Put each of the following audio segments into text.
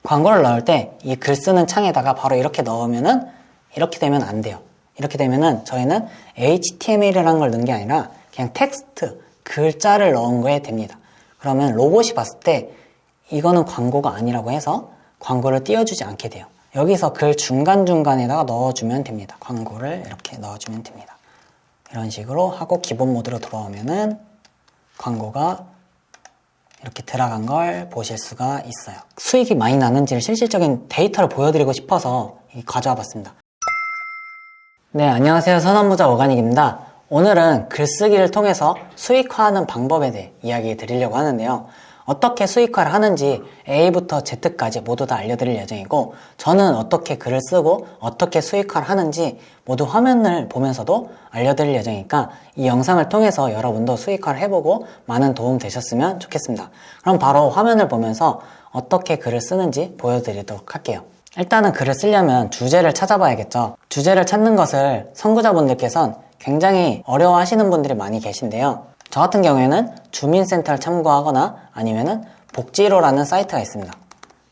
광고를 넣을 때 이 글 쓰는 창에다가 바로 이렇게 넣으면은 이렇게 되면 안 돼요. 이렇게 되면은 저희는 HTML이라는 걸 넣은 게 아니라 그냥 텍스트, 글자를 넣은 거에 됩니다. 그러면 로봇이 봤을 때 이거는 광고가 아니라고 해서 광고를 띄워주지 않게 돼요. 여기서 글 중간중간에다가 넣어주면 됩니다. 광고를 이렇게 넣어주면 됩니다. 이런 식으로 하고 기본 모드로 들어오면은 광고가 이렇게 들어간 걸 보실 수가 있어요. 수익이 많이 나는지를 실질적인 데이터를 보여드리고 싶어서 가져와 봤습니다. 네, 안녕하세요. 선언부자 오가닉입니다. 오늘은 글쓰기를 통해서 수익화하는 방법에 대해 이야기 드리려고 하는데요. 어떻게 수익화를 하는지 A부터 Z까지 모두 다 알려드릴 예정이고, 저는 어떻게 글을 쓰고 어떻게 수익화를 하는지 모두 화면을 보면서도 알려드릴 예정이니까 이 영상을 통해서 여러분도 수익화를 해보고 많은 도움 되셨으면 좋겠습니다. 그럼 바로 화면을 보면서 어떻게 글을 쓰는지 보여드리도록 할게요. 일단은 글을 쓰려면 주제를 찾아봐야겠죠. 주제를 찾는 것을 선구자분들께서는 굉장히 어려워하시는 분들이 많이 계신데요. 저 같은 경우에는 주민센터를 참고하거나 아니면은 복지로라는 사이트가 있습니다.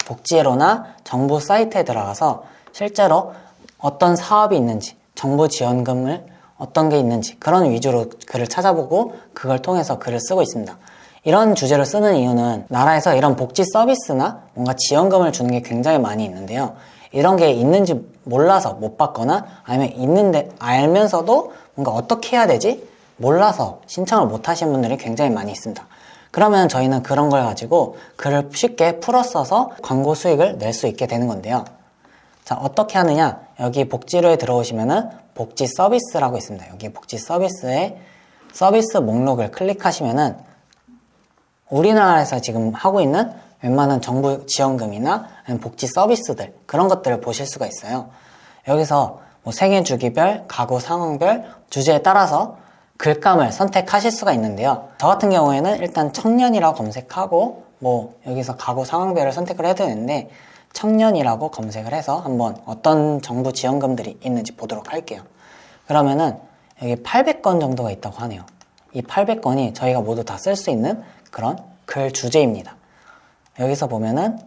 복지로나 정부 사이트에 들어가서 실제로 어떤 사업이 있는지, 정부 지원금을 어떤 게 있는지 그런 위주로 글을 찾아보고 그걸 통해서 글을 쓰고 있습니다. 이런 주제로 쓰는 이유는 나라에서 이런 복지 서비스나 뭔가 지원금을 주는 게 굉장히 많이 있는데요. 이런 게 있는지 몰라서 못 받거나 아니면 있는데 알면서도 뭔가 어떻게 해야 되지? 몰라서 신청을 못 하신 분들이 굉장히 많이 있습니다. 그러면 저희는 그런 걸 가지고 글을 쉽게 풀어 써서 광고 수익을 낼 수 있게 되는 건데요. 자, 어떻게 하느냐? 여기 복지로에 들어오시면은 복지 서비스라고 있습니다. 여기 복지 서비스에 서비스 목록을 클릭하시면은 우리나라에서 지금 하고 있는 웬만한 정부 지원금이나 복지 서비스들, 그런 것들을 보실 수가 있어요. 여기서 뭐 생애 주기별, 가구 상황별, 주제에 따라서 글감을 선택하실 수가 있는데요. 저 같은 경우에는 일단 청년이라고 검색하고 뭐 여기서 가구 상황별을 선택을 해도 되는데 청년이라고 검색을 해서 한번 어떤 정부 지원금들이 있는지 보도록 할게요. 그러면은 여기 800건 정도가 있다고 하네요. 이 800건이 저희가 모두 다 쓸 수 있는 그런 글 주제입니다. 여기서 보면은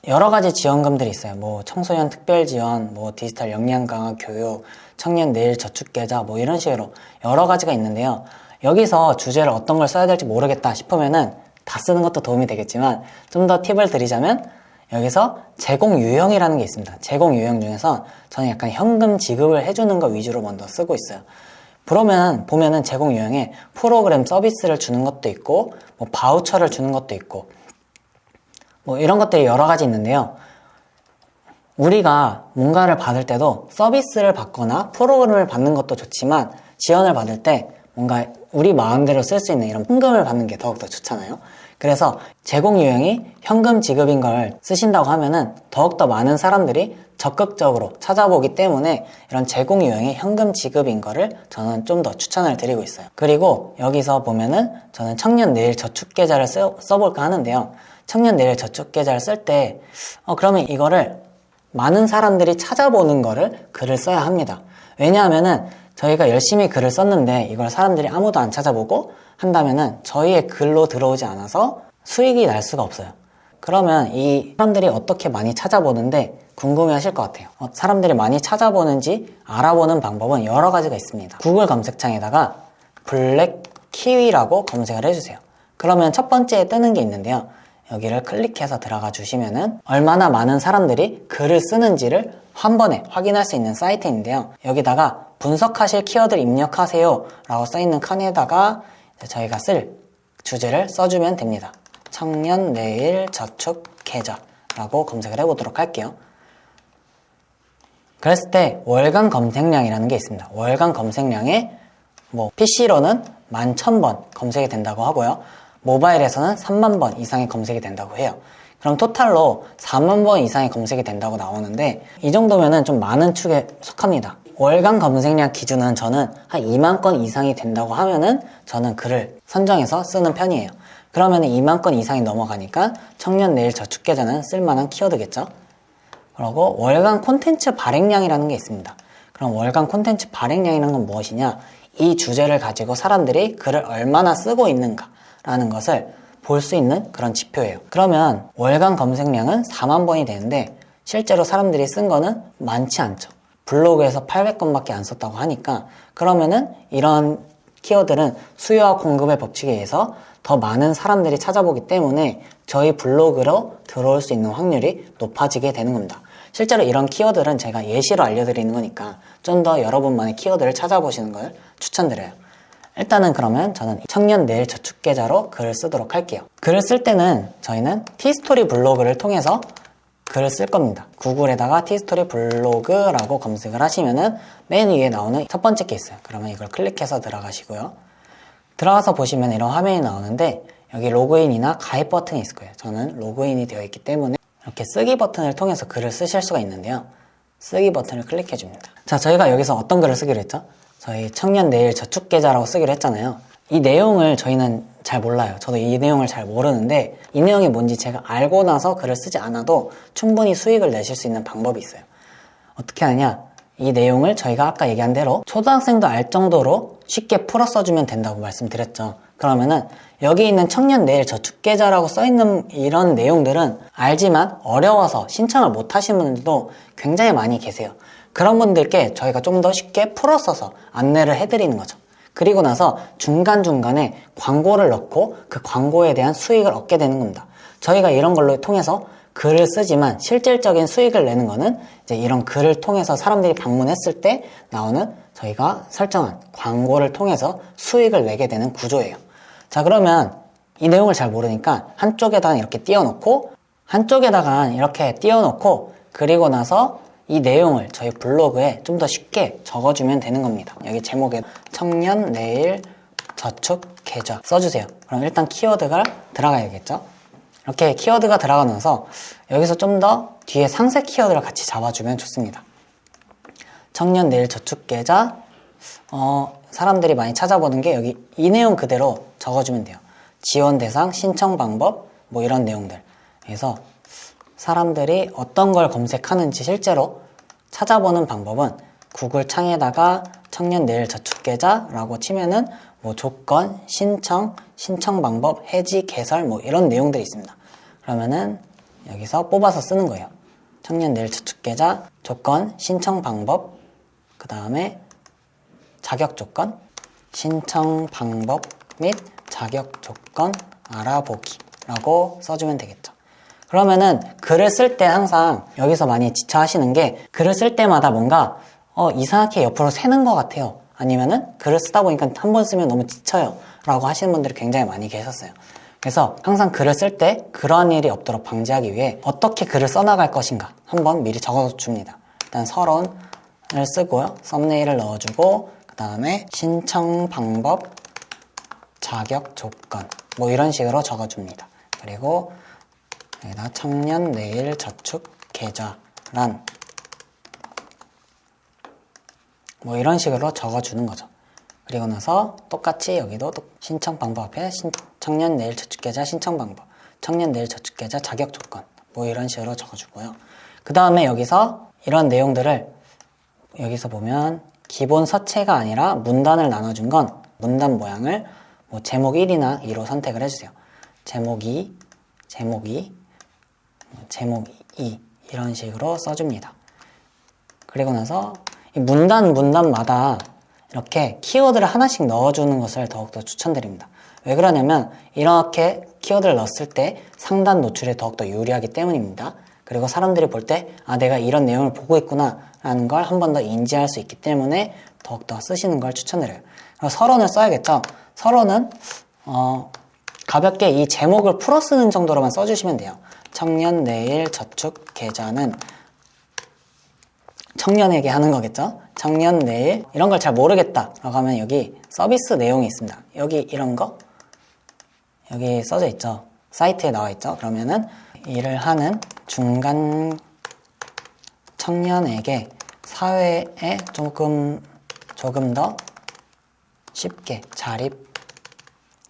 여러 가지 지원금들이 있어요. 뭐 청소년 특별 지원, 뭐 디지털 역량 강화 교육, 청년 내일 저축 계좌 뭐 이런 식으로 여러 가지가 있는데요. 여기서 주제를 어떤 걸 써야 될지 모르겠다 싶으면은 다 쓰는 것도 도움이 되겠지만 좀 더 팁을 드리자면 여기서 제공 유형이라는 게 있습니다. 제공 유형 중에서 저는 약간 현금 지급을 해주는 거 위주로 먼저 쓰고 있어요. 보면은 제공 유형에 프로그램 서비스를 주는 것도 있고 뭐 바우처를 주는 것도 있고 뭐 이런 것들이 여러 가지 있는데요. 우리가 뭔가를 받을 때도 서비스를 받거나 프로그램을 받는 것도 좋지만 지원을 받을 때 뭔가 우리 마음대로 쓸 수 있는 이런 현금을 받는 게 더욱더 좋잖아요. 그래서 제공 유형이 현금 지급인 걸 쓰신다고 하면은 더욱더 많은 사람들이 적극적으로 찾아보기 때문에 이런 제공 유형의 현금 지급인 거를 저는 좀 더 추천을 드리고 있어요. 그리고 여기서 보면은 저는 청년 내일 저축 계좌를 써볼까 하는데요. 청년 내일 저축 계좌를 쓸 때 그러면 이거를 많은 사람들이 찾아보는 거를 글을 써야 합니다. 왜냐하면은 저희가 열심히 글을 썼는데 이걸 사람들이 아무도 안 찾아보고 한다면은 저희의 글로 들어오지 않아서 수익이 날 수가 없어요. 그러면 이 사람들이 어떻게 많이 찾아보는데 궁금해 하실 것 같아요. 사람들이 많이 찾아보는지 알아보는 방법은 여러 가지가 있습니다. 구글 검색창에다가 블랙 키위라고 검색을 해주세요. 그러면 첫 번째에 뜨는 게 있는데요. 여기를 클릭해서 들어가 주시면은 얼마나 많은 사람들이 글을 쓰는지를 한 번에 확인할 수 있는 사이트인데요. 여기다가 분석하실 키워드를 입력하세요 라고 써있는 칸에다가 저희가 쓸 주제를 써주면 됩니다. 청년 내일 저축 계좌 라고 검색을 해보도록 할게요. 그랬을 때 월간 검색량이라는 게 있습니다. 월간 검색량에 뭐 PC로는 11,000번 검색이 된다고 하고요. 모바일에서는 3만 번 이상의 검색이 된다고 해요. 그럼 토탈로 4만 번 이상의 검색이 된다고 나오는데 이 정도면은 좀 많은 축에 속합니다. 월간 검색량 기준은 저는 한 2만 건 이상이 된다고 하면은 저는 글을 선정해서 쓰는 편이에요. 그러면 2만 건 이상이 넘어가니까 청년 내일 저축 계좌는 쓸만한 키워드겠죠. 그리고 월간 콘텐츠 발행량이라는 게 있습니다. 그럼 월간 콘텐츠 발행량이라는 건 무엇이냐? 이 주제를 가지고 사람들이 글을 얼마나 쓰고 있는가 라는 것을 볼 수 있는 그런 지표예요. 그러면 월간 검색량은 4만 번이 되는데 실제로 사람들이 쓴 거는 많지 않죠. 블로그에서 800건밖에 안 썼다고 하니까 그러면은 이런 키워드는 수요와 공급의 법칙에 의해서 더 많은 사람들이 찾아보기 때문에 저희 블로그로 들어올 수 있는 확률이 높아지게 되는 겁니다. 실제로 이런 키워드는 제가 예시로 알려드리는 거니까 좀 더 여러분만의 키워드를 찾아보시는 걸 추천드려요. 일단은 그러면 저는 청년 내일 저축 계좌로 글을 쓰도록 할게요. 글을 쓸 때는 저희는 티스토리 블로그를 통해서 글을 쓸 겁니다. 구글에다가 티스토리 블로그라고 검색을 하시면은 맨 위에 나오는 첫 번째 게 있어요. 그러면 이걸 클릭해서 들어가시고요. 들어가서 보시면 이런 화면이 나오는데 여기 로그인이나 가입 버튼이 있을 거예요. 저는 로그인이 되어 있기 때문에 이렇게 쓰기 버튼을 통해서 글을 쓰실 수가 있는데요. 쓰기 버튼을 클릭해 줍니다. 자, 저희가 여기서 어떤 글을 쓰기로 했죠? 저희 청년 내일 저축 계좌라고 쓰기로 했잖아요. 이 내용을 저희는 잘 몰라요. 저도 이 내용을 잘 모르는데 이 내용이 뭔지 제가 알고 나서 글을 쓰지 않아도 충분히 수익을 내실 수 있는 방법이 있어요. 어떻게 하냐? 이 내용을 저희가 아까 얘기한 대로 초등학생도 알 정도로 쉽게 풀어 써주면 된다고 말씀드렸죠. 그러면은 여기 있는 청년 내일 저축 계좌라고 써있는 이런 내용들은 알지만 어려워서 신청을 못 하시는 분들도 굉장히 많이 계세요. 그런 분들께 저희가 좀 더 쉽게 풀어 써서 안내를 해드리는 거죠. 그리고 나서 중간중간에 광고를 넣고 그 광고에 대한 수익을 얻게 되는 겁니다. 저희가 이런 걸로 통해서 글을 쓰지만 실질적인 수익을 내는 거는 이제 이런 글을 통해서 사람들이 방문했을 때 나오는 저희가 설정한 광고를 통해서 수익을 내게 되는 구조예요. 자, 그러면 이 내용을 잘 모르니까 한쪽에다가 이렇게 띄워놓고 그리고 나서 이 내용을 저희 블로그에 좀 더 쉽게 적어주면 되는 겁니다. 여기 제목에 청년 내일 저축 계좌 써주세요. 그럼 일단 키워드가 들어가야겠죠? 이렇게 키워드가 들어가면서 여기서 좀 더 뒤에 상세 키워드를 같이 잡아주면 좋습니다. 청년 내일 저축 계좌 사람들이 많이 찾아보는 게 여기 이 내용 그대로 적어주면 돼요. 지원 대상, 신청 방법 뭐 이런 내용들. 그래서 사람들이 어떤 걸 검색하는지 실제로 찾아보는 방법은 구글 창에다가 청년 내일 저축 계좌라고 치면은 뭐 조건, 신청 방법, 해지, 개설 뭐 이런 내용들이 있습니다. 그러면은 여기서 뽑아서 쓰는 거예요. 청년 내일 저축 계좌, 조건, 신청 방법, 그 다음에 자격 조건, 신청 방법 및 자격 조건 알아보기라고 써주면 되겠죠. 그러면은 글을 쓸 때 항상 여기서 많이 지쳐 하시는 게 글을 쓸 때마다 뭔가 이상하게 옆으로 새는 것 같아요. 아니면은 글을 쓰다 보니까 한 번 쓰면 너무 지쳐요 라고 하시는 분들이 굉장히 많이 계셨어요. 그래서 항상 글을 쓸 때 그러한 일이 없도록 방지하기 위해 어떻게 글을 써나갈 것인가 한번 미리 적어줍니다. 일단 서론을 쓰고요. 썸네일을 넣어주고 그 다음에 신청 방법, 자격 조건 뭐 이런 식으로 적어줍니다. 그리고 여기다 청년 내일 저축 계좌란 뭐 이런 식으로 적어주는 거죠. 그리고 나서 똑같이 여기도 신청 방법 앞에 청년 내일 저축 계좌 신청 방법, 청년 내일 저축 계좌 자격 조건 뭐 이런 식으로 적어주고요. 그 다음에 여기서 이런 내용들을 여기서 보면 기본 서체가 아니라 문단을 나눠준 건 문단 모양을 뭐 제목 1이나 2로 선택을 해주세요. 제목 2, 제목 2, 제목 2 이런 식으로 써줍니다. 그리고 나서 이 문단마다 이렇게 키워드를 하나씩 넣어주는 것을 더욱더 추천드립니다. 왜 그러냐면 이렇게 키워드를 넣었을 때 상단 노출에 더욱더 유리하기 때문입니다. 그리고 사람들이 볼 때 내가 이런 내용을 보고 있구나 라는 걸 한 번 더 인지할 수 있기 때문에 더욱더 쓰시는 걸 추천드려요. 그리고 서론을 써야겠죠. 서론은 가볍게 이 제목을 풀어 쓰는 정도로만 써주시면 돼요. 청년 내일 저축 계좌는 청년에게 하는 거겠죠. 청년 내일 이런 걸 잘 모르겠다 라고 하면 여기 서비스 내용이 있습니다. 여기 이런 거 여기 써져 있죠. 사이트에 나와 있죠. 그러면은 일을 하는 중간 청년에게 사회에 조금 더 쉽게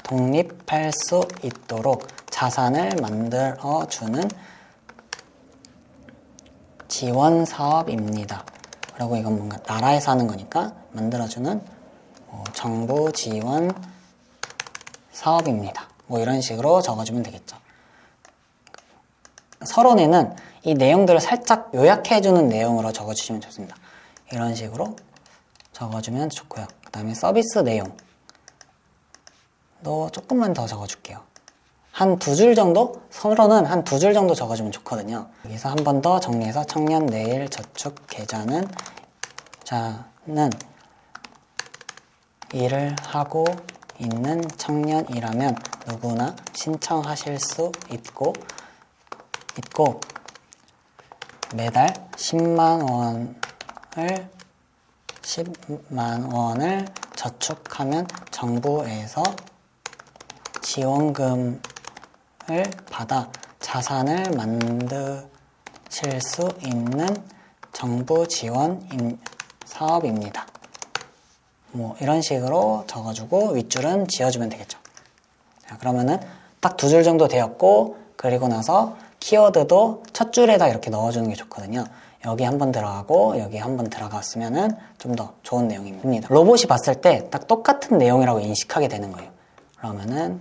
독립할 수 있도록 자산을 만들어주는 지원 사업입니다. 그리고 이건 뭔가 나라에서 하는 거니까 만들어주는 정부 지원 사업입니다. 뭐 이런 식으로 적어주면 되겠죠. 서론에는 이 내용들을 살짝 요약해주는 내용으로 적어주시면 좋습니다. 이런 식으로 적어주면 좋고요. 그 다음에 서비스 내용도 조금만 더 적어줄게요. 한 2줄 정도? 서론은 한 2줄 정도 적어주면 좋거든요. 여기서 한 번 더 정리해서 청년 내일 저축 계좌는 일을 하고 있는 청년이라면 누구나 신청하실 수 있고 매달 10만 원을 저축하면 정부에서 지원금을 받아 자산을 만드실 수 있는 정부 지원 사업입니다. 뭐 이런 식으로 적어주고 윗줄은 지어주면 되겠죠. 자, 그러면은 딱 2줄 정도 되었고, 그리고 나서 키워드도 첫 줄에다 이렇게 넣어주는 게 좋거든요. 여기 한번 들어가고 여기 한번 들어갔으면은 좀 더 좋은 내용입니다. 로봇이 봤을 때 딱 똑같은 내용이라고 인식하게 되는 거예요. 그러면은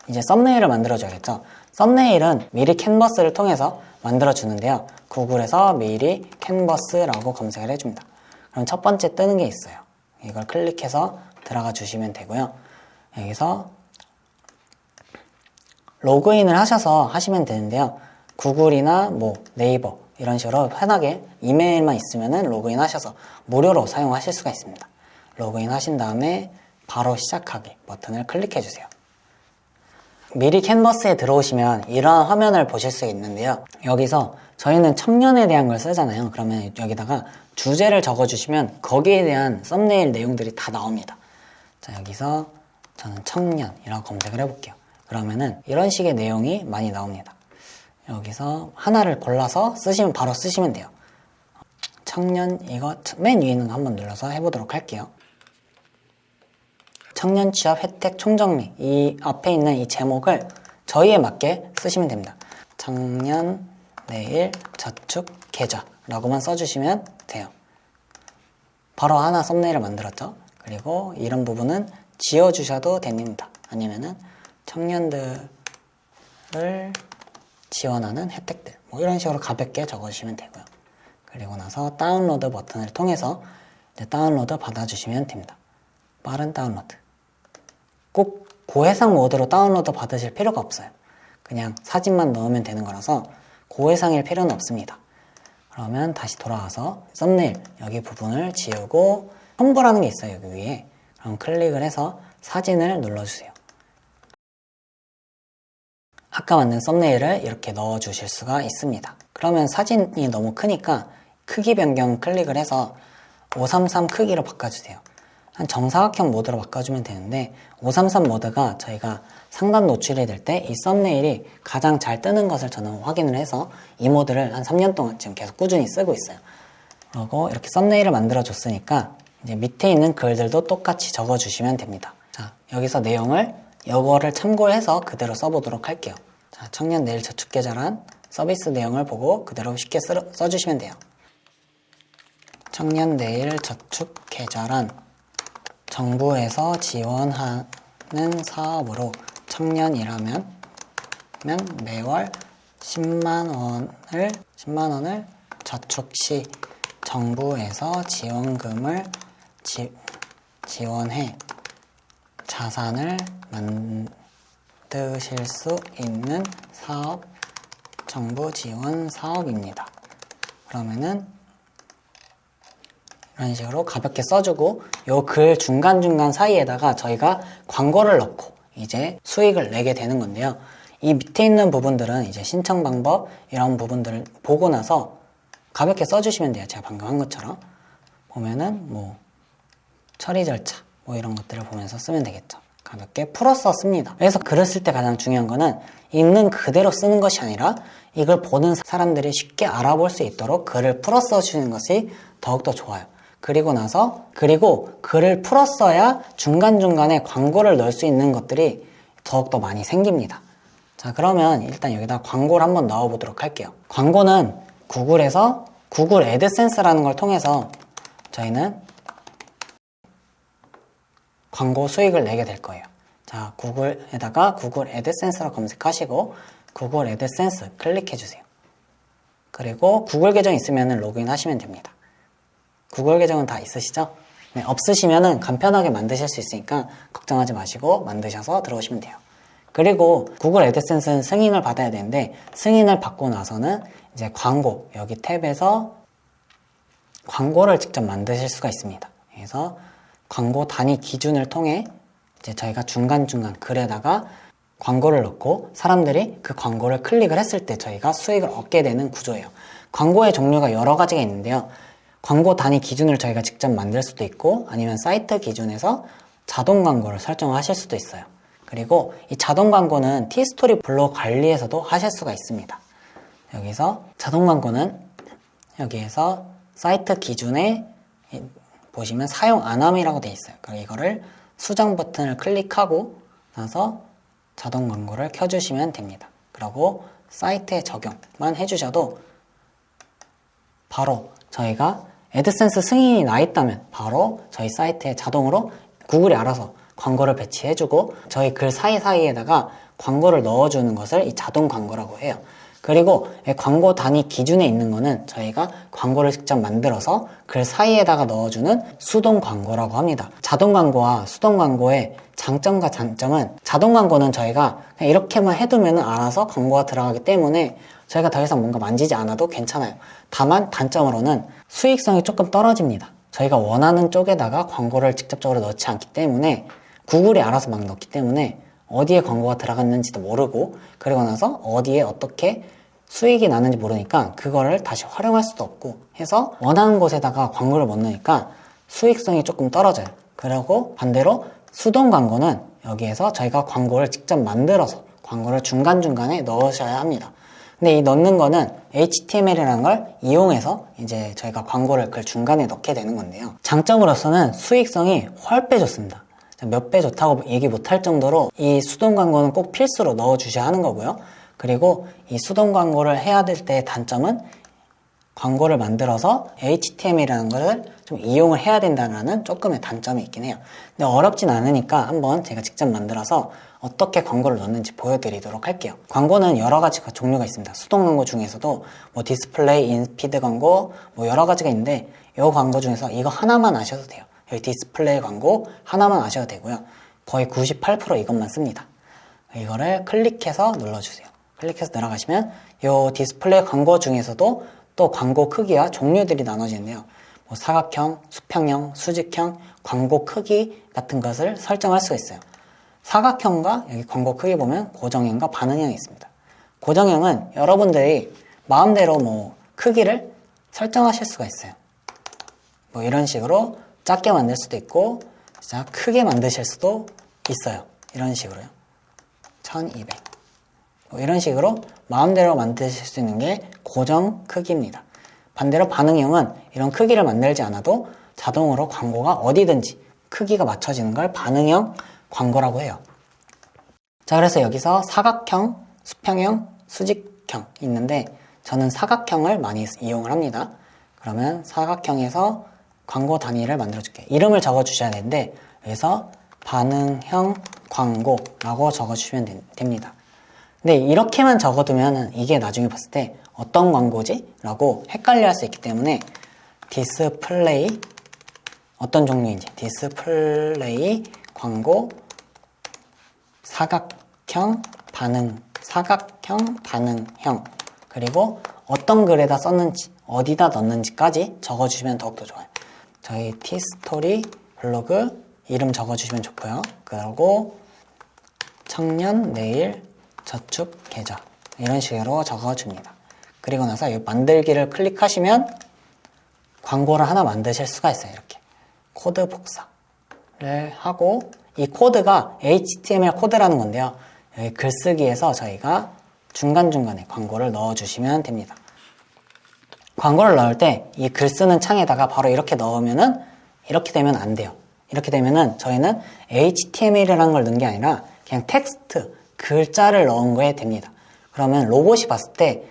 이제 썸네일을 만들어줘야겠죠. 썸네일은 미리 캔버스를 통해서 만들어주는데요. 구글에서 미리 캔버스라고 검색을 해줍니다. 그럼 첫 번째 뜨는 게 있어요. 이걸 클릭해서 들어가 주시면 되고요. 여기서 로그인을 하셔서 하시면 되는데요. 구글이나 뭐 네이버 이런 식으로 편하게 이메일만 있으면은 로그인 하셔서 무료로 사용하실 수가 있습니다. 로그인 하신 다음에 바로 시작하기 버튼을 클릭해 주세요. 미리 캔버스에 들어오시면 이러한 화면을 보실 수 있는데요. 여기서 저희는 청년에 대한 걸 쓰잖아요. 그러면 여기다가 주제를 적어주시면 거기에 대한 썸네일 내용들이 다 나옵니다. 자, 여기서 저는 청년이라고 검색을 해볼게요. 그러면은 이런 식의 내용이 많이 나옵니다. 여기서 하나를 골라서 바로 쓰시면 돼요. 청년 이거 맨 위에 있는 거 한번 눌러서 해보도록 할게요. 청년 취업 혜택 총정리, 이 앞에 있는 이 제목을 저희에 맞게 쓰시면 됩니다. 청년 내일 저축 계좌라고만 써주시면 돼요. 바로 하나 썸네일을 만들었죠. 그리고 이런 부분은 지워주셔도 됩니다. 아니면은 청년들을 지원하는 혜택들 뭐 이런 식으로 가볍게 적어주시면 되고요. 그리고 나서 다운로드 버튼을 통해서 이제 다운로드 받아주시면 됩니다. 빠른 다운로드. 꼭 고해상 모드로 다운로드 받으실 필요가 없어요. 그냥 사진만 넣으면 되는 거라서 고해상일 필요는 없습니다. 그러면 다시 돌아와서 썸네일 여기 부분을 지우고 첨부라는 게 있어요. 여기 위에. 그럼 클릭을 해서 사진을 눌러주세요. 아까 만든 썸네일을 이렇게 넣어주실 수가 있습니다. 그러면 사진이 너무 크니까 크기 변경 클릭을 해서 533 크기로 바꿔주세요. 한 정사각형 모드로 바꿔주면 되는데 533 모드가 저희가 상단 노출이 될 때 이 썸네일이 가장 잘 뜨는 것을 저는 확인을 해서 이 모드를 한 3년 동안 지금 계속 꾸준히 쓰고 있어요. 그리고 이렇게 썸네일을 만들어 줬으니까 이제 밑에 있는 글들도 똑같이 적어주시면 됩니다. 자, 여기서 내용을 이거를 참고해서 그대로 써보도록 할게요. 자, 청년 내일 저축계좌란 서비스 내용을 보고 그대로 쉽게 써주시면 돼요. 청년 내일 저축계좌란 정부에서 지원하는 사업으로 청년이라면 매월 10만 원을 저축 시 정부에서 지원금을 지원해 자산을 만드실 수 있는 사업, 정부 지원 사업입니다. 그러면은 이런 식으로 가볍게 써주고 요 글 중간중간 사이에다가 저희가 광고를 넣고 이제 수익을 내게 되는 건데요. 이 밑에 있는 부분들은 이제 신청 방법 이런 부분들을 보고 나서 가볍게 써주시면 돼요. 제가 방금 한 것처럼 보면은 뭐 처리 절차 뭐 이런 것들을 보면서 쓰면 되겠죠. 가볍게 풀어서 씁니다. 그래서 글을 쓸 때 가장 중요한 거는 있는 그대로 쓰는 것이 아니라 이걸 보는 사람들이 쉽게 알아볼 수 있도록 글을 풀어 써주는 것이 더욱더 좋아요. 그리고 글을 풀어 써야 중간중간에 광고를 넣을 수 있는 것들이 더욱더 많이 생깁니다. 자, 그러면 일단 여기다 광고를 한번 넣어 보도록 할게요. 광고는 구글에서 구글 애드센스라는 걸 통해서 저희는 광고 수익을 내게 될 거예요. 자, 구글에다가 구글 애드센스로 검색하시고 구글 애드센스 클릭해주세요. 그리고 구글 계정 있으면 로그인 하시면 됩니다. 구글 계정은 다 있으시죠? 네, 없으시면 간편하게 만드실 수 있으니까 걱정하지 마시고 만드셔서 들어오시면 돼요. 그리고 구글 애드센스는 승인을 받아야 되는데 승인을 받고 나서는 이제 광고, 여기 탭에서 광고를 직접 만드실 수가 있습니다. 그래서 광고 단위 기준을 통해 이제 저희가 중간중간 글에다가 광고를 넣고 사람들이 그 광고를 클릭을 했을 때 저희가 수익을 얻게 되는 구조예요. 광고의 종류가 여러 가지가 있는데요. 광고 단위 기준을 저희가 직접 만들 수도 있고 아니면 사이트 기준에서 자동 광고를 설정하실 수도 있어요. 그리고 이 자동 광고는 티스토리 블로그 관리에서도 하실 수가 있습니다. 여기서 자동 광고는 여기에서 사이트 기준에 보시면 사용 안함이라고 되어 있어요. 그럼 이거를 수정 버튼을 클릭하고 나서 자동 광고를 켜주시면 됩니다. 그리고 사이트에 적용만 해주셔도 바로 저희가 애드센스 승인이 나 있다면 바로 저희 사이트에 자동으로 구글이 알아서 광고를 배치해주고 저희 글 사이사이에다가 광고를 넣어주는 것을 이 자동 광고라고 해요. 그리고 광고 단위 기준에 있는 거는 저희가 광고를 직접 만들어서 글 사이에다가 넣어주는 수동 광고라고 합니다. 자동 광고와 수동 광고의 장점과 단점은 자동 광고는 저희가 그냥 이렇게만 해두면 알아서 광고가 들어가기 때문에 저희가 더 이상 뭔가 만지지 않아도 괜찮아요. 다만 단점으로는 수익성이 조금 떨어집니다. 저희가 원하는 쪽에다가 광고를 직접적으로 넣지 않기 때문에 구글이 알아서 막 넣기 때문에 어디에 광고가 들어갔는지도 모르고 그리고 나서 어디에 어떻게 수익이 나는지 모르니까 그거를 다시 활용할 수도 없고 해서 원하는 곳에다가 광고를 못 넣으니까 수익성이 조금 떨어져요. 그리고 반대로 수동 광고는 여기에서 저희가 광고를 직접 만들어서 광고를 중간중간에 넣으셔야 합니다. 근데 이 넣는 거는 HTML이라는 걸 이용해서 이제 저희가 광고를 글 중간에 넣게 되는 건데요. 장점으로서는 수익성이 훨 좋습니다. 몇 배 좋다고 얘기 못할 정도로 이 수동 광고는 꼭 필수로 넣어 주셔야 하는 거고요. 그리고 이 수동 광고를 해야 될 때의 단점은 광고를 만들어서 HTML이라는 것을 좀 이용을 해야 된다는 조금의 단점이 있긴 해요. 근데 어렵진 않으니까 한번 제가 직접 만들어서 어떻게 광고를 넣는지 보여드리도록 할게요. 광고는 여러 가지 종류가 있습니다. 수동 광고 중에서도 뭐 디스플레이, 인피드 광고 뭐 여러 가지가 있는데 이 광고 중에서 이거 하나만 아셔도 돼요. 여기 디스플레이 광고 하나만 아셔도 되고요. 거의 98% 이것만 씁니다. 이거를 클릭해서 눌러주세요. 클릭해서 들어가시면 이 디스플레이 광고 중에서도 또 광고 크기와 종류들이 나눠지는데요. 뭐 사각형, 수평형, 수직형, 광고 크기 같은 것을 설정할 수가 있어요. 사각형과 여기 광고 크기 보면 고정형과 반응형이 있습니다. 고정형은 여러분들이 마음대로 뭐 크기를 설정하실 수가 있어요. 뭐 이런 식으로 작게 만들 수도 있고 진짜 크게 만드실 수도 있어요. 이런 식으로요. 1200 뭐 이런 식으로 마음대로 만드실 수 있는 게 고정 크기입니다. 반대로 반응형은 이런 크기를 만들지 않아도 자동으로 광고가 어디든지 크기가 맞춰지는 걸 반응형 광고라고 해요. 자, 그래서 여기서 사각형, 수평형, 수직형 있는데 저는 사각형을 많이 이용을 합니다. 그러면 사각형에서 광고 단위를 만들어줄게요. 이름을 적어주셔야 되는데 여기서 반응형 광고라고 적어주시면 됩니다. 근데 이렇게만 적어두면 이게 나중에 봤을 때 어떤 광고지? 라고 헷갈려 할 수 있기 때문에 디스플레이 어떤 종류인지 디스플레이 광고 사각형 반응형 그리고 어떤 글에다 썼는지 어디다 넣는지까지 적어주시면 더욱더 좋아요. 저희 티스토리 블로그 이름 적어주시면 좋고요. 그리고 청년 내일 저축 계좌 이런 식으로 적어줍니다. 그리고 나서 이 만들기를 클릭하시면 광고를 하나 만드실 수가 있어요. 이렇게 코드 복사를 하고 이 코드가 HTML 코드라는 건데요. 여기 글쓰기에서 저희가 중간중간에 광고를 넣어주시면 됩니다. 광고를 넣을 때 이 글 쓰는 창에다가 바로 이렇게 넣으면은 이렇게 되면 안 돼요. 이렇게 되면은 저희는 HTML이라는 걸 넣은 게 아니라 그냥 텍스트, 글자를 넣은 거에 됩니다. 그러면 로봇이 봤을 때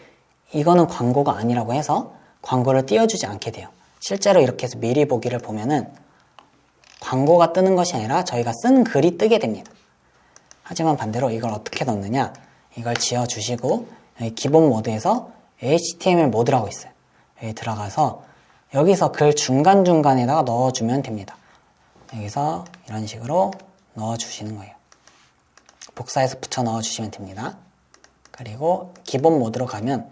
이거는 광고가 아니라고 해서 광고를 띄워주지 않게 돼요. 실제로 이렇게 해서 미리 보기를 보면은 광고가 뜨는 것이 아니라 저희가 쓴 글이 뜨게 됩니다. 하지만 반대로 이걸 어떻게 넣느냐, 이걸 지어주시고 여기 기본 모드에서 HTML 모드라고 있어요. 여기 들어가서 여기서 글 중간중간에다가 넣어주면 됩니다. 여기서 이런 식으로 넣어주시는 거예요. 복사해서 붙여 넣어주시면 됩니다. 그리고 기본 모드로 가면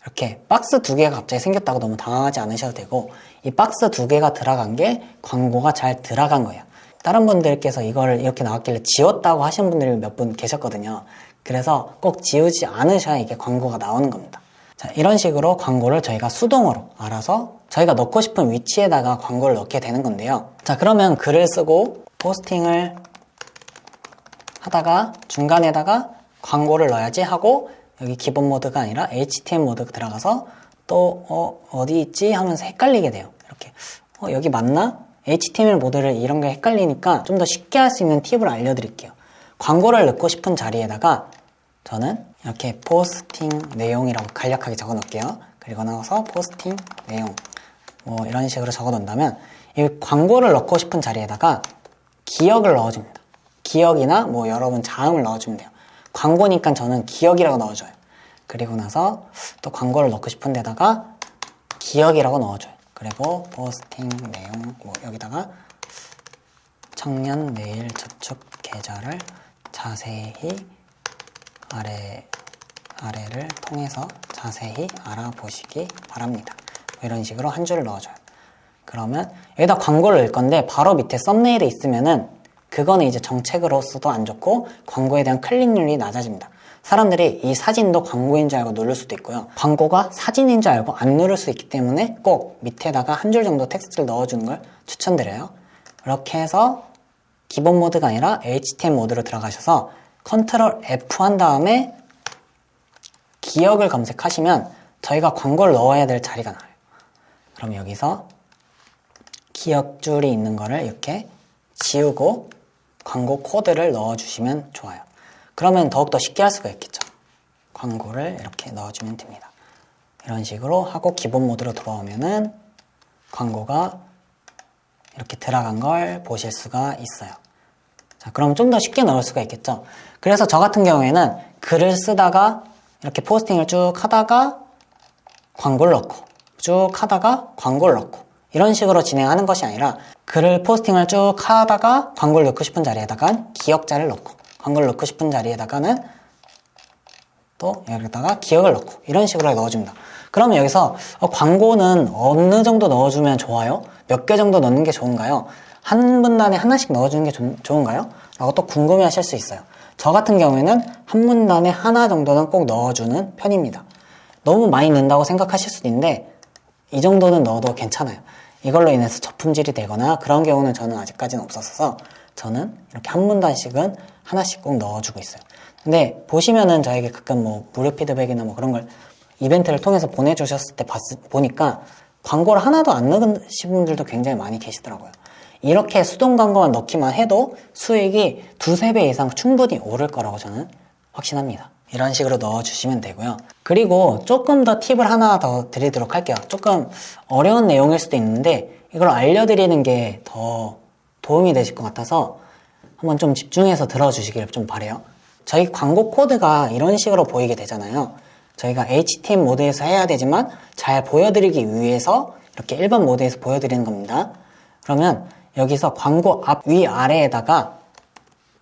이렇게 박스 2개가 갑자기 생겼다고 너무 당황하지 않으셔도 되고, 이 박스 2개가 들어간 게 광고가 잘 들어간 거예요. 다른 분들께서 이거를 이렇게 나왔길래 지웠다고 하시는 분들이 몇 분 계셨거든요. 그래서 꼭 지우지 않으셔야 이게 광고가 나오는 겁니다. 자, 이런 식으로 광고를 저희가 수동으로 알아서 저희가 넣고 싶은 위치에다가 광고를 넣게 되는 건데요. 자, 그러면 글을 쓰고 포스팅을 하다가 중간에다가 광고를 넣어야지 하고 여기 기본 모드가 아니라 HTML 모드 들어가서 또 어디 있지 하면서 헷갈리게 돼요. 이렇게 여기 맞나? HTML 모드를 이런 게 헷갈리니까 좀 더 쉽게 할 수 있는 팁을 알려드릴게요. 광고를 넣고 싶은 자리에다가 저는 이렇게 포스팅 내용이라고 간략하게 적어 놓을게요. 그리고 나서 포스팅 내용 뭐 이런 식으로 적어 놓는다면 이 광고를 넣고 싶은 자리에다가 기억을 넣어줍니다. 기억이나 뭐 여러분 자음을 넣어주면 돼요. 광고니까 저는 기억이라고 넣어줘요. 그리고 나서 또 광고를 넣고 싶은 데다가 기억이라고 넣어줘요. 그리고 포스팅 내용 뭐 여기다가 청년 메일 저축 계좌를 자세히 아래를 통해서 자세히 알아보시기 바랍니다. 뭐 이런 식으로 한 줄을 넣어줘요. 그러면 여기다 광고를 넣을 건데 바로 밑에 썸네일에 있으면은 그거는 이제 정책으로서도 안 좋고 광고에 대한 클릭률이 낮아집니다. 사람들이 이 사진도 광고인 줄 알고 누를 수도 있고요. 광고가 사진인 줄 알고 안 누를 수 있기 때문에 꼭 밑에다가 한 줄 정도 텍스트를 넣어주는 걸 추천드려요. 이렇게 해서 기본 모드가 아니라 HTML 모드로 들어가셔서 컨트롤 F 한 다음에 기억을 검색하시면 저희가 광고를 넣어야 될 자리가 나와요. 그럼 여기서 기억줄이 있는 거를 이렇게 지우고 광고 코드를 넣어주시면 좋아요. 그러면 더욱더 쉽게 할 수가 있겠죠. 광고를 이렇게 넣어주면 됩니다. 이런 식으로 하고 기본 모드로 들어오면은 광고가 이렇게 들어간 걸 보실 수가 있어요. 자, 그럼 좀 더 쉽게 넣을 수가 있겠죠. 그래서 저 같은 경우에는 글을 쓰다가 이렇게 포스팅을 쭉 하다가 광고를 넣고 쭉 하다가 광고를 넣고 이런 식으로 진행하는 것이 아니라 글을 포스팅을 쭉 하다가 광고를 넣고 싶은 자리에다가 기억자를 넣고 광고를 넣고 싶은 자리에다가는 또 여기다가 기억을 넣고 이런 식으로 넣어줍니다. 그러면 여기서 광고는 어느 정도 넣어주면 좋아요? 몇 개 정도 넣는 게 좋은가요? 한 문단에 하나씩 넣어주는 게 좋은가요? 라고 또 궁금해 하실 수 있어요. 저 같은 경우에는 한 문단에 하나 정도는 꼭 넣어주는 편입니다. 너무 많이 넣는다고 생각하실 수도 있는데 이 정도는 넣어도 괜찮아요. 이걸로 인해서 저품질이 되거나 그런 경우는 저는 아직까지는 없었어서 저는 이렇게 한 문단씩은 하나씩 꼭 넣어주고 있어요. 근데 보시면은 저에게 가끔 뭐 무료 피드백이나 뭐 그런 걸 이벤트를 통해서 보내주셨을 때 보니까 광고를 하나도 안 넣으신 분들도 굉장히 많이 계시더라고요. 이렇게 수동 광고만 넣기만 해도 수익이 2~3배 이상 충분히 오를 거라고 저는 확신합니다. 이런 식으로 넣어주시면 되고요. 그리고 조금 더 팁을 하나 더 드리도록 할게요. 조금 어려운 내용일 수도 있는데 이걸 알려드리는 게 더 도움이 되실 것 같아서 한번 좀 집중해서 들어주시길 좀 바래요. 저희 광고 코드가 이런 식으로 보이게 되잖아요. 저희가 HTML 모드에서 해야 되지만 잘 보여드리기 위해서 이렇게 일반 모드에서 보여드리는 겁니다. 그러면 여기서 광고 앞, 위, 아래에다가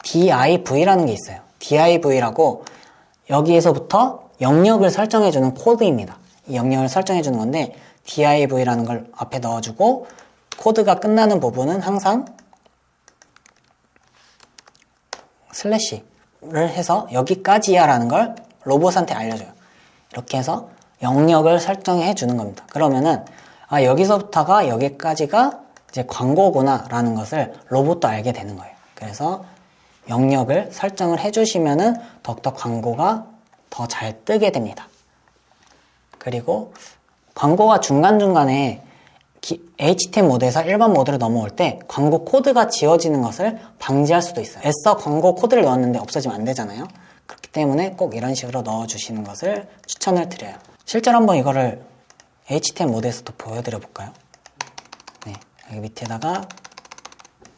DIV라는 게 있어요. DIV라고 여기에서부터 영역을 설정해주는 코드입니다. 이 영역을 설정해주는 건데 DIV라는 걸 앞에 넣어주고 코드가 끝나는 부분은 항상 슬래시를 해서 여기까지야 라는 걸 로봇한테 알려줘요. 이렇게 해서 영역을 설정해 주는 겁니다. 그러면은 여기서부터가 여기까지가 이제 광고구나 라는 것을 로봇도 알게 되는 거예요. 그래서 영역을 설정을 해주시면은 더욱더 광고가 더 잘 뜨게 됩니다. 그리고 광고가 중간중간에 HTML 모드에서 일반 모드로 넘어올 때 광고 코드가 지워지는 것을 방지할 수도 있어요. 애써 광고 코드를 넣었는데 없어지면 안 되잖아요. 그렇기 때문에 꼭 이런 식으로 넣어주시는 것을 추천을 드려요. 실제로 한번 이거를 HTML 모드에서도 보여드려 볼까요? 네, 여기 밑에다가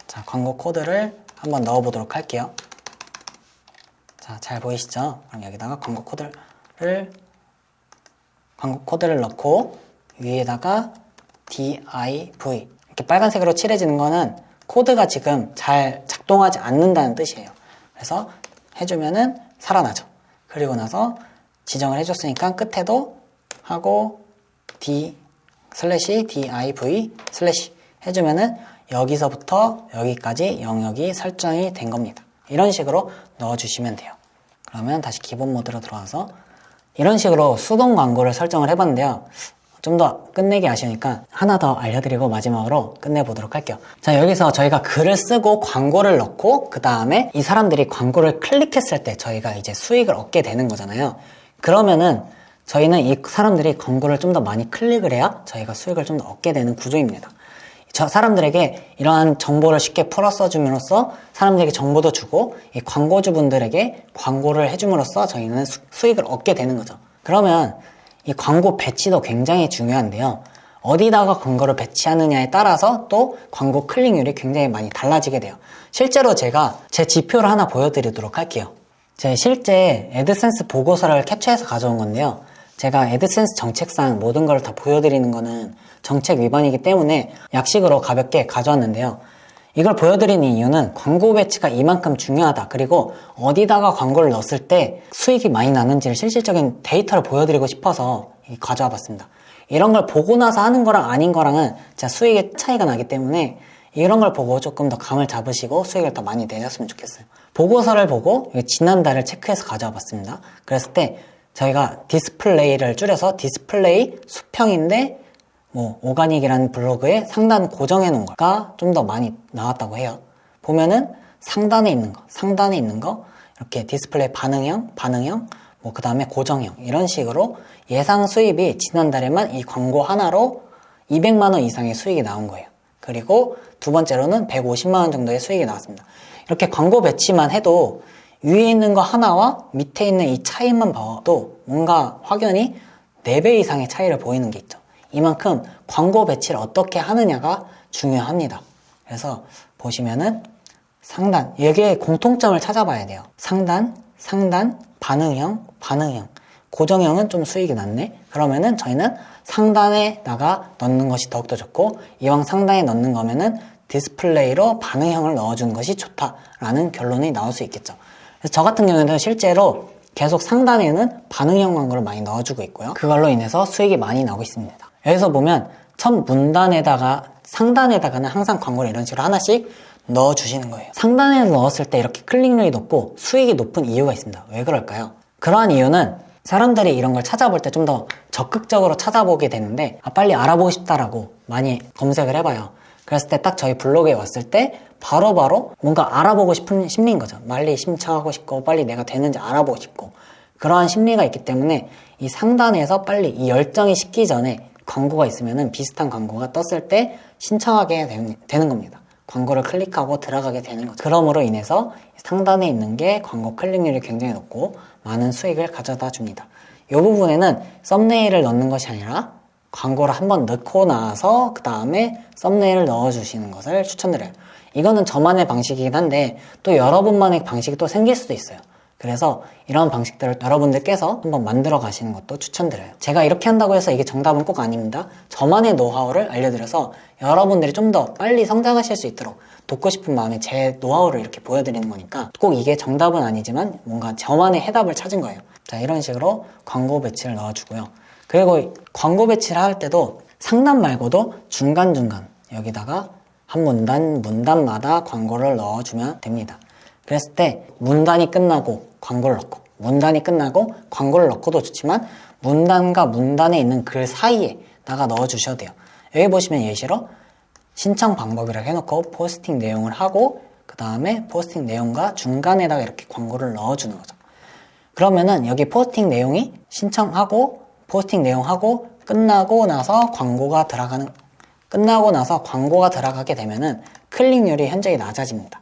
자, 광고 코드를 한번 넣어 보도록 할게요. 자, 잘 보이시죠? 그럼 여기다가 광고 코드를 넣고 위에다가 div 이렇게 빨간색으로 칠해지는 거는 코드가 지금 잘 작동하지 않는다는 뜻이에요. 그래서 해주면은 살아나죠. 그리고 나서 지정을 해줬으니까 끝에도 하고 div 해주면은 여기서부터 여기까지 영역이 설정이 된 겁니다. 이런 식으로 넣어주시면 돼요. 그러면 다시 기본 모드로 들어와서 이런 식으로 수동 광고를 설정을 해봤는데요. 좀 더 끝내기 아쉬우니까 하나 더 알려드리고 마지막으로 끝내보도록 할게요. 자, 여기서 저희가 글을 쓰고 광고를 넣고 그 다음에 이 사람들이 광고를 클릭했을 때 저희가 이제 수익을 얻게 되는 거잖아요. 그러면은 저희는 이 사람들이 광고를 좀 더 많이 클릭을 해야 저희가 수익을 좀 더 얻게 되는 구조입니다. 저 사람들에게 이러한 정보를 쉽게 풀어 써줌으로써 사람들에게 정보도 주고 이 광고주분들에게 광고를 해줌으로써 저희는 수익을 얻게 되는 거죠. 그러면 이 광고 배치도 굉장히 중요한데요. 어디다가 광고를 배치하느냐에 따라서 또 광고 클릭률이 굉장히 많이 달라지게 돼요. 실제로 제가 제 지표를 하나 보여드리도록 할게요. 제 실제 애드센스 보고서를 캡처해서 가져온 건데요. 제가 애드센스 정책상 모든 걸 다 보여드리는 거는 정책 위반이기 때문에 약식으로 가볍게 가져왔는데요. 이걸 보여드리는 이유는 광고 배치가 이만큼 중요하다. 그리고 어디다가 광고를 넣었을 때 수익이 많이 나는지를 실질적인 데이터를 보여드리고 싶어서 가져와 봤습니다. 이런 걸 보고 나서 하는 거랑 아닌 거랑은 진짜 수익의 차이가 나기 때문에 이런 걸 보고 조금 더 감을 잡으시고 수익을 더 많이 내셨으면 좋겠어요. 보고서를 보고 지난달을 체크해서 가져와 봤습니다. 그랬을 때 저희가 디스플레이를 줄여서 디스플레이 수평인데 오가닉이라는 블로그에 상단 고정해 놓은 거가 좀 더 많이 나왔다고 해요. 보면은 상단에 있는 거 이렇게 디스플레이 반응형 그 다음에 고정형 이런 식으로 예상 수입이 지난달에만 이 광고 하나로 200만원 이상의 수익이 나온 거예요. 그리고 두 번째로는 150만원 정도의 수익이 나왔습니다. 이렇게 광고 배치만 해도 위에 있는 거 하나와 밑에 있는 이 차이만 봐도 뭔가 확연히 4배 이상의 차이를 보이는 게 있죠. 이만큼 광고 배치를 어떻게 하느냐가 중요합니다. 그래서 보시면은 상단, 여기에 공통점을 찾아봐야 돼요. 상단, 반응형, 고정형은 좀 수익이 낮네? 그러면은 저희는 상단에다가 넣는 것이 더욱더 좋고 이왕 상단에 넣는 거면은 디스플레이로 반응형을 넣어주는 것이 좋다라는 결론이 나올 수 있겠죠. 그래서 저 같은 경우에는 실제로 계속 상단에는 반응형 광고를 많이 넣어주고 있고요. 그걸로 인해서 수익이 많이 나오고 있습니다. 여기서 보면 첫 문단에다가 상단에다가는 항상 광고를 이런 식으로 하나씩 넣어주시는 거예요. 상단에 넣었을 때 이렇게 클릭률이 높고 수익이 높은 이유가 있습니다. 왜 그럴까요? 그러한 이유는 사람들이 이런 걸 찾아볼 때 좀 더 적극적으로 찾아보게 되는데 빨리 알아보고 싶다라고 많이 검색을 해봐요. 그랬을 때 딱 저희 블로그에 왔을 때 바로바로 뭔가 알아보고 싶은 심리인 거죠. 빨리 심차하고 싶고 빨리 내가 되는지 알아보고 싶고 그러한 심리가 있기 때문에 이 상단에서 빨리 이 열정이 식기 전에 광고가 있으면은 비슷한 광고가 떴을 때 신청하게 되는 겁니다. 광고를 클릭하고 들어가게 되는 거죠. 그러므로 인해서 상단에 있는 게 광고 클릭률이 굉장히 높고 많은 수익을 가져다 줍니다. 이 부분에는 썸네일을 넣는 것이 아니라 광고를 한번 넣고 나서 그 다음에 썸네일을 넣어주시는 것을 추천드려요. 이거는 저만의 방식이긴 한데 또 여러분만의 방식이 또 생길 수도 있어요. 그래서 이런 방식들을 여러분들께서 한번 만들어 가시는 것도 추천드려요. 제가 이렇게 한다고 해서 이게 정답은 꼭 아닙니다. 저만의 노하우를 알려드려서 여러분들이 좀 더 빨리 성장하실 수 있도록 돕고 싶은 마음에 제 노하우를 이렇게 보여드리는 거니까 꼭 이게 정답은 아니지만 뭔가 저만의 해답을 찾은 거예요. 자, 이런 식으로 광고 배치를 넣어주고요. 그리고 광고 배치를 할 때도 상단 말고도 중간중간 여기다가 한 문단마다 광고를 넣어주면 됩니다. 그랬을 때 문단이 끝나고 광고를 넣고 문단이 끝나고 광고를 넣고도 좋지만 문단과 문단에 있는 글 사이에다가 넣어주셔도 돼요. 여기 보시면 예시로 신청 방법이라고 해놓고 포스팅 내용을 하고 그 다음에 포스팅 내용과 중간에다가 이렇게 광고를 넣어주는 거죠. 그러면은 여기 포스팅 내용이 신청하고 포스팅 내용하고 끝나고 나서 광고가 들어가게 되면은 클릭률이 현저히 낮아집니다.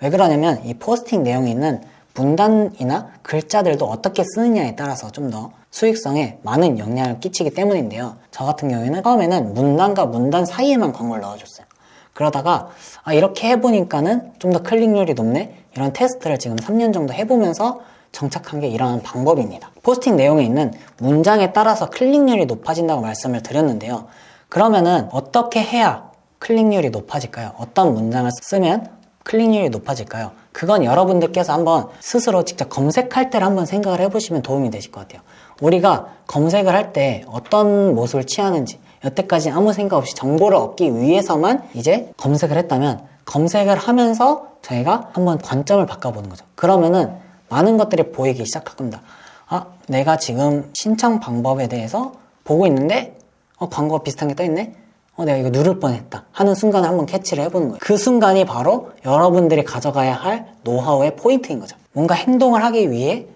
왜 그러냐면 이 포스팅 내용에 있는 문단이나 글자들도 어떻게 쓰느냐에 따라서 좀 더 수익성에 많은 영향을 끼치기 때문인데요. 저 같은 경우에는 처음에는 문단과 문단 사이에만 광고를 넣어줬어요. 그러다가 이렇게 해보니까는 좀 더 클릭률이 높네? 이런 테스트를 지금 3년 정도 해보면서 정착한 게 이러한 방법입니다. 포스팅 내용에 있는 문장에 따라서 클릭률이 높아진다고 말씀을 드렸는데요. 그러면은 어떻게 해야 클릭률이 높아질까요? 어떤 문장을 쓰면 클릭률이 높아질까요? 그건 여러분들께서 한번 스스로 직접 검색할 때를 한번 생각을 해보시면 도움이 되실 것 같아요. 우리가 검색을 할 때 어떤 모습을 취하는지 여태까지 아무 생각 없이 정보를 얻기 위해서만 이제 검색을 했다면 검색을 하면서 저희가 한번 관점을 바꿔보는 거죠. 그러면은 많은 것들이 보이기 시작할 겁니다. 아, 내가 지금 신청 방법에 대해서 보고 있는데 광고가 비슷한 게 떠있네? 내가 이거 누를 뻔했다 하는 순간을 한번 캐치를 해보는 거예요. 그 순간이 바로 여러분들이 가져가야 할 노하우의 포인트인 거죠. 뭔가 행동을 하기 위해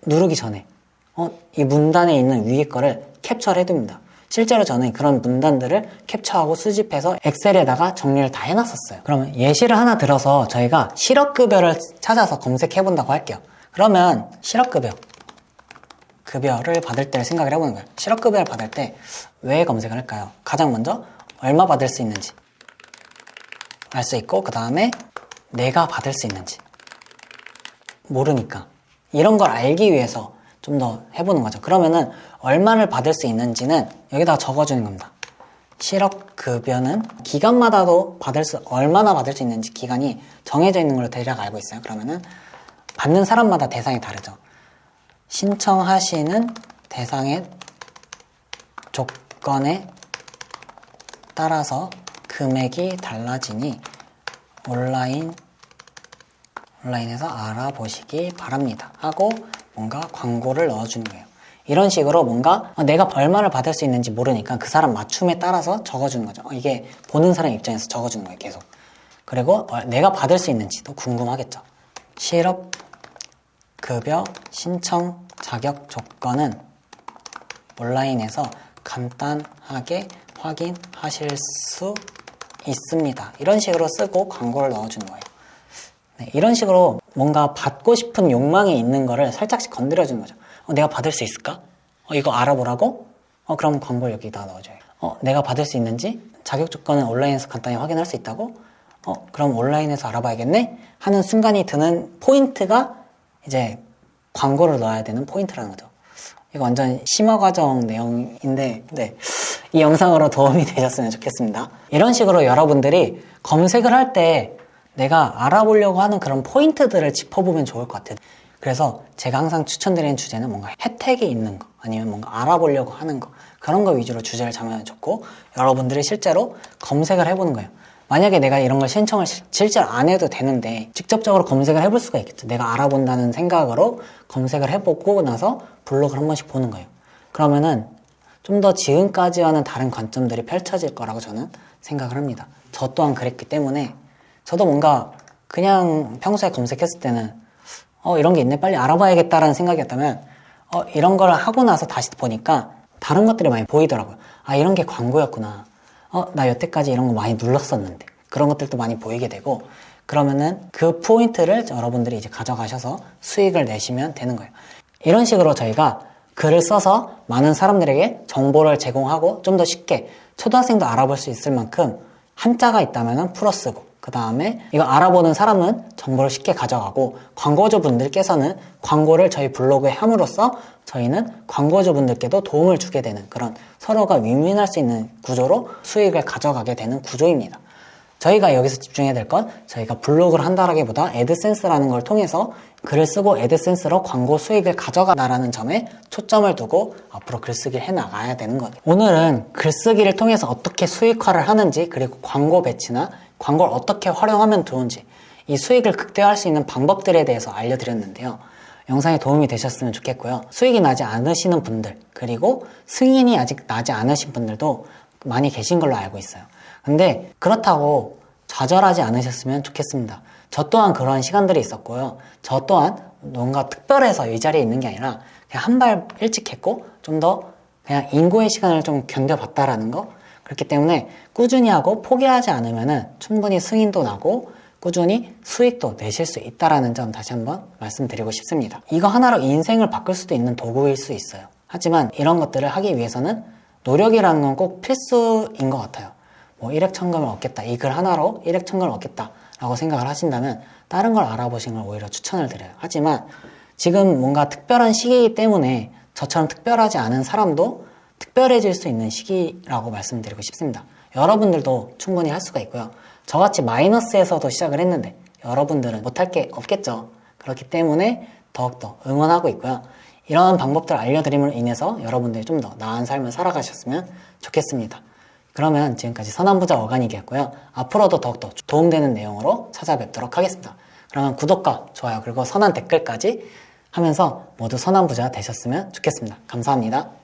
누르기 전에 이 문단에 있는 위에 거를 캡처를 해둡니다. 실제로 저는 그런 문단들을 캡처하고 수집해서 엑셀에다가 정리를 다 해놨었어요. 그러면 예시를 하나 들어서 저희가 실업급여를 찾아서 검색해본다고 할게요. 그러면 실업급여를 받을 때를 생각을 해보는 거예요. 실업급여를 받을 때 왜 검색을 할까요? 가장 먼저 얼마 받을 수 있는지 알 수 있고, 그 다음에 내가 받을 수 있는지 모르니까 이런 걸 알기 위해서 좀 더 해보는 거죠. 그러면은 얼마를 받을 수 있는지는 여기다가 적어주는 겁니다. 실업급여는 기간마다도 얼마나 받을 수 있는지 기간이 정해져 있는 걸로 대략 알고 있어요. 그러면은 받는 사람마다 대상이 다르죠. 신청하시는 대상의 조건에 따라서 금액이 달라지니 온라인에서 알아보시기 바랍니다 하고 뭔가 광고를 넣어주는 거예요. 이런 식으로 뭔가 내가 얼마를 받을 수 있는지 모르니까 그 사람 맞춤에 따라서 적어주는 거죠. 이게 보는 사람 입장에서 적어주는 거예요. 계속. 그리고 내가 받을 수 있는지도 궁금하겠죠. 실업급여 신청 자격 조건은 온라인에서 간단하게 확인하실 수 있습니다. 이런 식으로 쓰고 광고를 넣어주는 거예요. 네, 이런 식으로 뭔가 받고 싶은 욕망이 있는 거를 살짝씩 건드려주는 거죠. 내가 받을 수 있을까? 이거 알아보라고? 그럼 광고를 여기다 넣어줘요. 내가 받을 수 있는지? 자격 조건은 온라인에서 간단히 확인할 수 있다고? 그럼 온라인에서 알아봐야겠네? 하는 순간이 드는 포인트가 이제 광고를 넣어야 되는 포인트라는 거죠. 이거 완전 심화 과정 내용인데, 네. 이 영상으로 도움이 되셨으면 좋겠습니다. 이런 식으로 여러분들이 검색을 할 때 내가 알아보려고 하는 그런 포인트들을 짚어보면 좋을 것 같아요. 그래서 제가 항상 추천드리는 주제는 뭔가 혜택이 있는 거, 아니면 뭔가 알아보려고 하는 거, 그런 거 위주로 주제를 잡으면 좋고, 여러분들이 실제로 검색을 해보는 거예요. 만약에 내가 이런 걸 신청을 실제로 안 해도 되는데 직접적으로 검색을 해볼 수가 있겠죠. 내가 알아본다는 생각으로 검색을 해보고 나서 블로그를 한 번씩 보는 거예요. 그러면은 좀 더 지금까지와는 다른 관점들이 펼쳐질 거라고 저는 생각을 합니다. 저 또한 그랬기 때문에 저도 뭔가 그냥 평소에 검색했을 때는 이런 게 있네, 빨리 알아봐야겠다라는 생각이었다면 이런 걸 하고 나서 다시 보니까 다른 것들이 많이 보이더라고요. 이런 게 광고였구나. 나 여태까지 이런 거 많이 눌렀었는데, 그런 것들도 많이 보이게 되고, 그러면은 그 포인트를 여러분들이 이제 가져가셔서 수익을 내시면 되는 거예요. 이런 식으로 저희가 글을 써서 많은 사람들에게 정보를 제공하고 좀 더 쉽게 초등학생도 알아볼 수 있을 만큼 한자가 있다면 풀어 쓰고, 그 다음에 이거 알아보는 사람은 정보를 쉽게 가져가고, 광고주분들께서는 광고를 저희 블로그에 함으로써 저희는 광고주분들께도 도움을 주게 되는 그런 서로가 윈윈할 수 있는 구조로 수익을 가져가게 되는 구조입니다. 저희가 여기서 집중해야 될 건 저희가 블로그를 한다라기보다 애드센스라는 걸 통해서 글을 쓰고 애드센스로 광고 수익을 가져가다라는 점에 초점을 두고 앞으로 글쓰기를 해나가야 되는 거예요. 오늘은 글쓰기를 통해서 어떻게 수익화를 하는지, 그리고 광고 배치나 광고를 어떻게 활용하면 좋은지, 이 수익을 극대화할 수 있는 방법들에 대해서 알려드렸는데요. 영상에 도움이 되셨으면 좋겠고요. 수익이 나지 않으시는 분들, 그리고 승인이 아직 나지 않으신 분들도 많이 계신 걸로 알고 있어요. 근데 그렇다고 좌절하지 않으셨으면 좋겠습니다. 저 또한 그런 시간들이 있었고요. 저 또한 뭔가 특별해서 이 자리에 있는 게 아니라 그냥 한 발 일찍 했고 좀 더 그냥 인고의 시간을 좀 견뎌봤다라는 거. 그렇기 때문에 꾸준히 하고 포기하지 않으면은 충분히 승인도 나고 꾸준히 수익도 내실 수 있다라는 점 다시 한번 말씀드리고 싶습니다. 이거 하나로 인생을 바꿀 수도 있는 도구일 수 있어요. 하지만 이런 것들을 하기 위해서는 노력이라는 건 꼭 필수인 것 같아요. 일액천금을 얻겠다, 이 글 하나로 일액천금을 얻겠다 라고 생각을 하신다면 다른 걸 알아보시는 걸 오히려 추천을 드려요. 하지만 지금 뭔가 특별한 시기이기 때문에 저처럼 특별하지 않은 사람도 특별해질 수 있는 시기라고 말씀드리고 싶습니다. 여러분들도 충분히 할 수가 있고요. 저같이 마이너스에서도 시작을 했는데 여러분들은 못할 게 없겠죠. 그렇기 때문에 더욱더 응원하고 있고요. 이런 방법들을 알려드림으로 인해서 여러분들이 좀 더 나은 삶을 살아가셨으면 좋겠습니다. 그러면 지금까지 선한부자 어간이기였고요. 앞으로도 더욱더 도움되는 내용으로 찾아뵙도록 하겠습니다. 그러면 구독과 좋아요 그리고 선한 댓글까지 하면서 모두 선한 부자 되셨으면 좋겠습니다. 감사합니다.